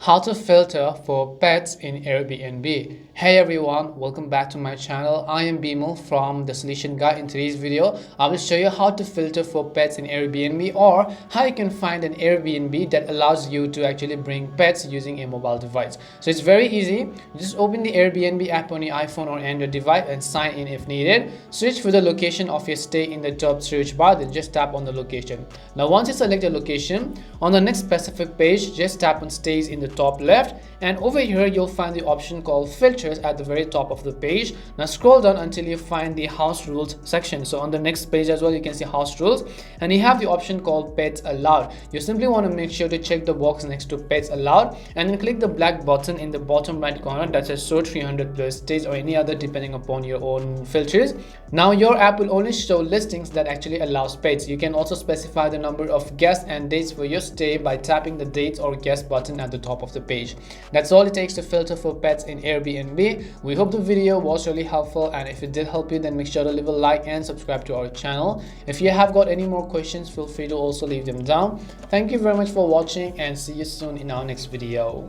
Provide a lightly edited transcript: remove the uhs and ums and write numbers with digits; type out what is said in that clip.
How to filter for pets in Airbnb. Hey everyone, welcome back to my channel. I am Bimal from The Solution Guide. In today's video, I will show you how to filter for pets in Airbnb, or how you can find an Airbnb that allows you to actually bring pets using a mobile device. So it's very easy. You just open the Airbnb app on your iPhone or Android device and sign in if needed. Search for the location of your stay in the top search bar, then just tap on the location. Now once you select the location, on the next specific page, just tap on stays in the top left, and over here you'll find the option called filters at the very top of the page. Now scroll down until you find the house rules section. So on the next page as well, you can see house rules, and you have the option called pets allowed. You simply want to make sure to check the box next to pets allowed, and then click the black button in the bottom right corner that says show 300 plus stays or any other depending upon your own filters. Now your app will only show listings that actually allows pets. You can also specify the number of guests and dates for your stay by tapping the dates or guest button at the top of the page. That's all it takes to filter for pets in Airbnb. We hope the video was really helpful, and if it did help you, then make sure to leave a like and subscribe to our channel. If you have got any more questions, feel free to also leave them down. Thank you very much for watching, and see you soon in our next video.